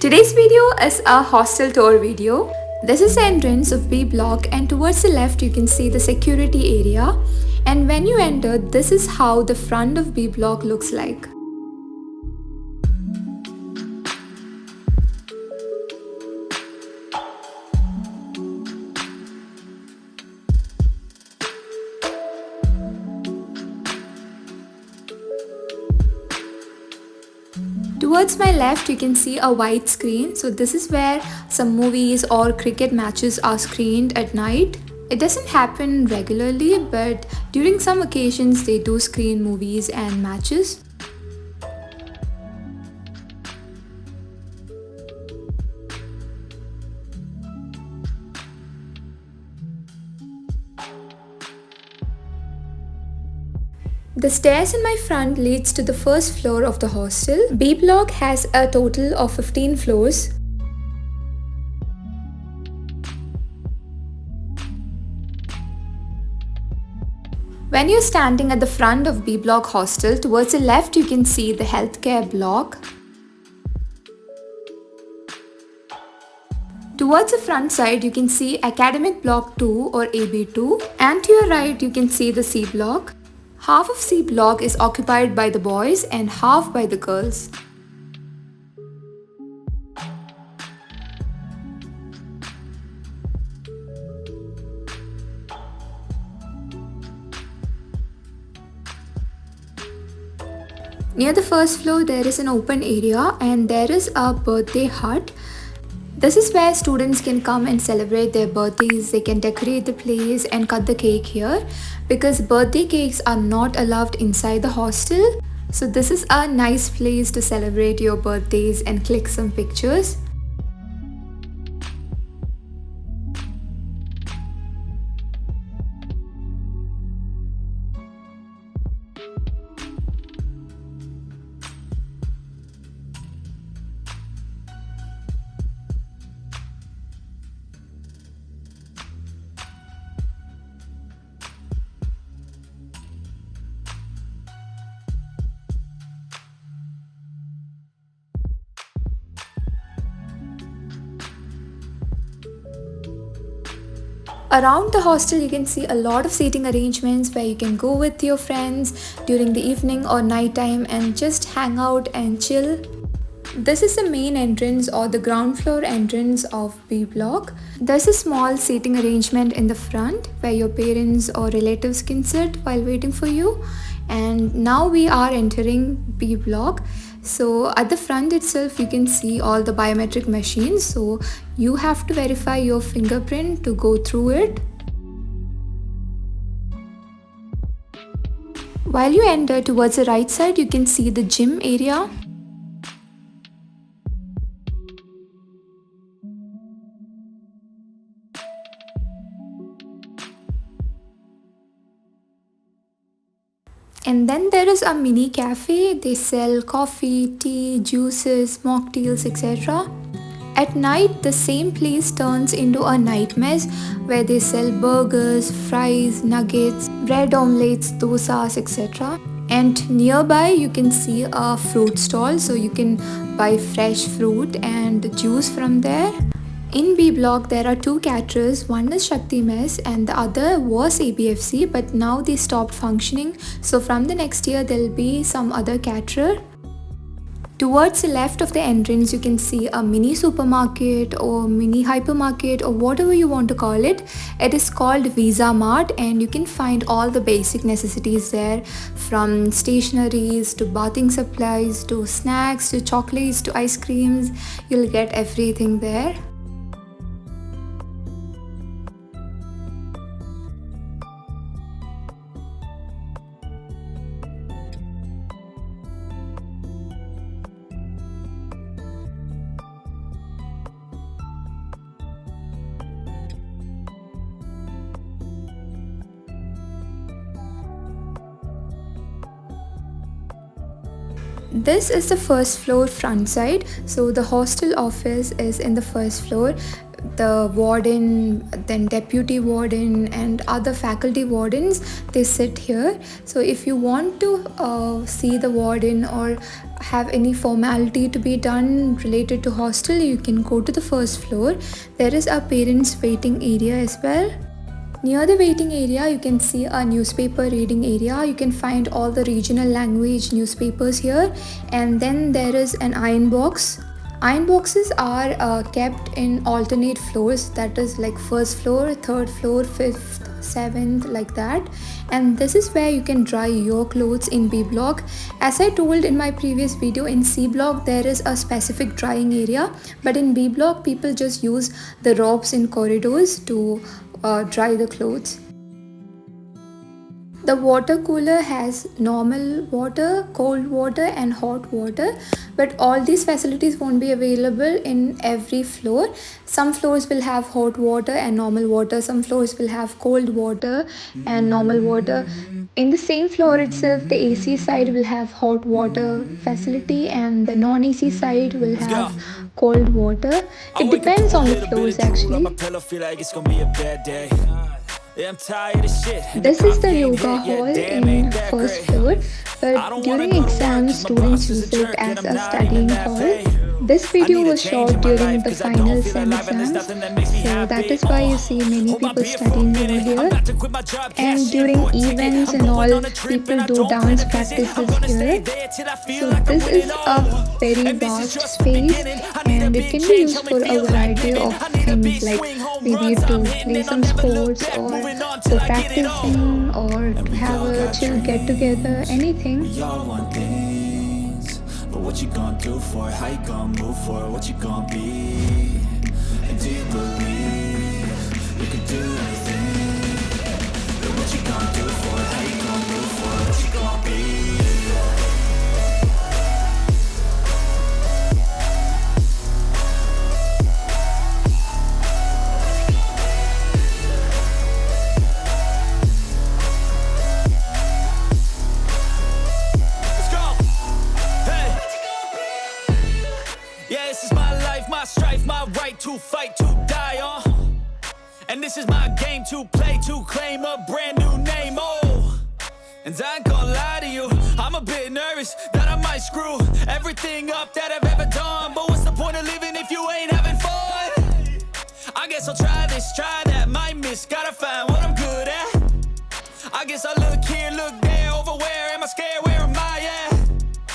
Today's video is a hostel tour video. This is the entrance of B block, and towards the left you can see the security area, and when you enter, this is how the front of B block looks like. Towards my left you can see a white screen, so this is where some movies or cricket matches are screened at night. It doesn't happen regularly, but during some occasions they do screen movies and matches. The stairs in my front leads to the first floor of the hostel. B block has a total of 15 floors. When you're standing at the front of B block hostel, towards the left you can see the healthcare block. Towards the front side you can see academic block 2 or AB2, and to your right you can see the C block. Half of C block is occupied by the boys and half by the girls. Near the first floor there is an open area and there is a birthday hut. This is where students can come and celebrate their birthdays. They can decorate the place and cut the cake here, because birthday cakes are not allowed inside the hostel. So this is a nice place to celebrate your birthdays and click some pictures. Around the hostel you can see a lot of seating arrangements where you can go with your friends during the evening or night time and just hang out and chill. This is the main entrance or the ground floor entrance of B block. There's a small seating arrangement in the front where your parents or relatives can sit while waiting for you. And now we are entering B block. So at the front itself you can see all the biometric machines, so you have to verify your fingerprint to go through it. While you enter, towards the right side you can see the gym area. And then there is a mini cafe. They sell coffee, tea, juices, mocktails, etc. At night, the same place turns into a night mess where they sell burgers, fries, nuggets, bread omelets, dosas, etc. And nearby you can see a fruit stall, so you can buy fresh fruit and juice from there. In B block there are two caterers, one is Shakti Mess and the other was ABFC, but now they stopped functioning, so from the next year there will be some other caterer. Towards the left of the entrance you can see a mini supermarket or mini hypermarket or whatever you want to call it. It is called Visa Mart and you can find all the basic necessities there, from stationeries to bathing supplies to snacks to chocolates to ice creams. You'll get everything there. This is the first floor front side, so the hostel office is in the first floor. the warden, then deputy warden, and other faculty wardens, they sit here. So if you want to see the warden or have any formality to be done related to hostel, you can go to the first floor. There is a parents waiting area as well. Near the waiting area, you can see a newspaper reading area. You can find all the regional language newspapers here. And then there is an iron box. Iron boxes are kept in alternate floors, that is like first floor, third floor, fifth, seventh, like that. And this is where you can dry your clothes in B block. As I told in my previous video, in C block there is a specific drying area, but in B block people just use the ropes in corridors to dry the clothes. The water cooler has normal water, cold water and hot water, but all these facilities won't be available in every floor. Some floors will have hot water and normal water, some floors will have cold water and normal water. In the same floor itself, the AC side will have hot water facility and the non-AC side will have cold water. It depends on the floors actually. This is the yoga hall in first floor, but during exams students use it as a studying hall. This video was shot during the final sem exams, so that is why you see many people studying over here. And during events and all, people do dance practices here. So this is a very vast space and it can be used for a variety of things, like maybe to play some sports or for practicing or to have a chill get together, anything. But what you gonna do for it? How you gonna move for it? What you gonna be? And do you believe you can do anything? But what you gonna do for it? How you gonna move for it? What you gonna be? To fight, to die on. And this is my game to play, to claim a brand new name, oh. And I ain't gonna lie to you, I'm a bit nervous that I might screw everything up that I've ever done. But what's the point of living if you ain't having fun? I guess I'll try this, try that, might miss, gotta find what I'm good at. I guess I look here, look there, over where am I scared, where am I at?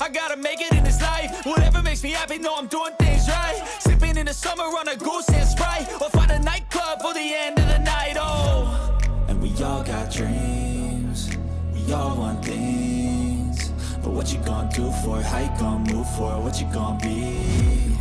I gotta make it in this life, whatever makes me happy, know I'm doing things right. In the summer on a goose and Sprite, or find a nightclub for the end of the night, oh. And we all got dreams, we all want things. But what you gonna do for it? How you gonna move for it? What you gonna be?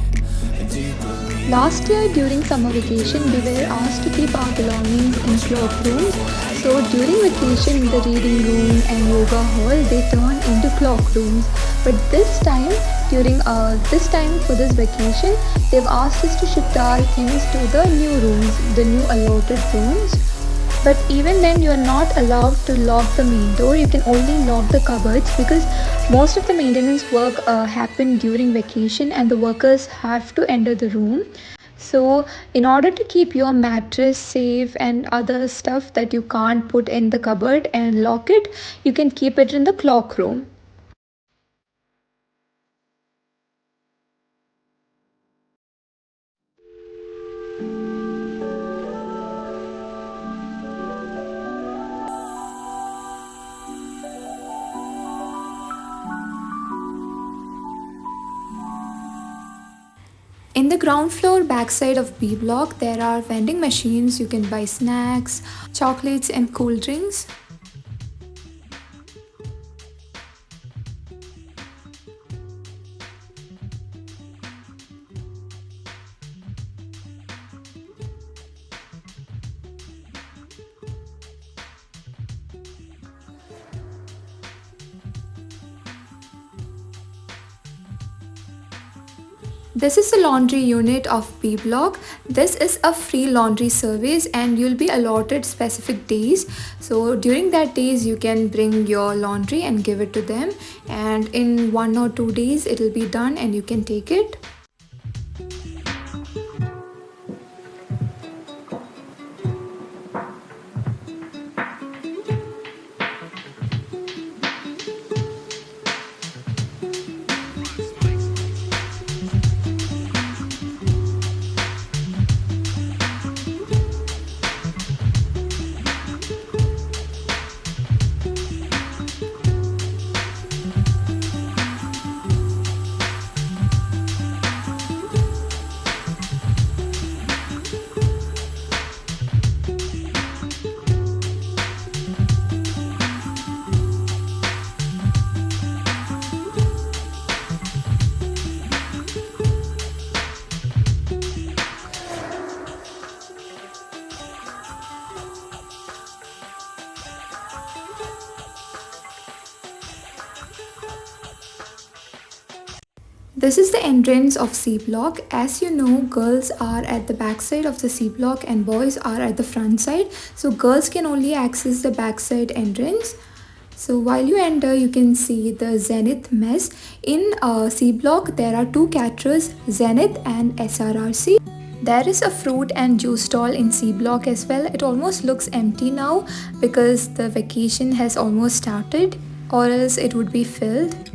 And do you believe? Last year during summer vacation, we were asked to keep our belongings in cloak rooms. So during vacation, the reading room and yoga hall, they turn into cloak rooms. But this time, for this vacation, they've asked us to shift our things to the new rooms, the new allotted rooms. But even then, you are not allowed to lock the main door. You can only lock the cupboards because most of the maintenance work happen during vacation and the workers have to enter the room. So in order to keep your mattress safe and other stuff that you can't put in the cupboard and lock it, you can keep it in the cloak room. In the ground floor backside of B block, there are vending machines. You can buy snacks, chocolates and cool drinks. This is the laundry unit of B block. This is a free laundry service and you'll be allotted specific days. So during that days you can bring your laundry and give it to them, and in 1 or 2 days it'll be done and you can take it. This is the entrance of C block. As you know, girls are at the back side of the C block and boys are at the front side. So girls can only access the back side entrance. So while you enter, you can see the Zenith mess. In C block, there are two caterers, Zenith and SRRC. There is a fruit and juice stall in C block as well. It almost looks empty now because the vacation has almost started, or else it would be filled.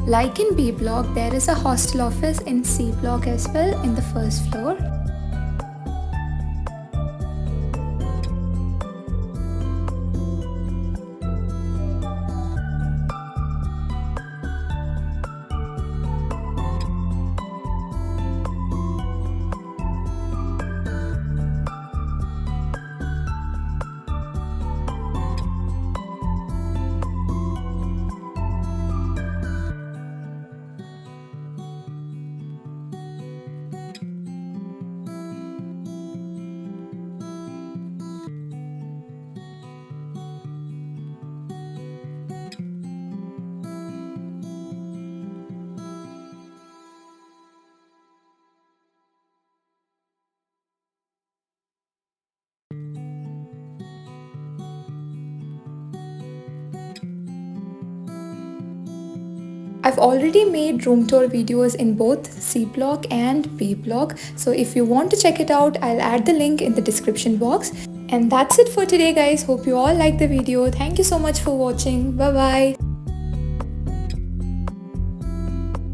Like in B block, there is a hostel office in C block as well in the first floor. I've already made room tour videos in both C block and B block. So if you want to check it out, I'll add the link in the description box. And that's it for today guys. Hope you all liked the video. Thank you so much for watching. Bye bye.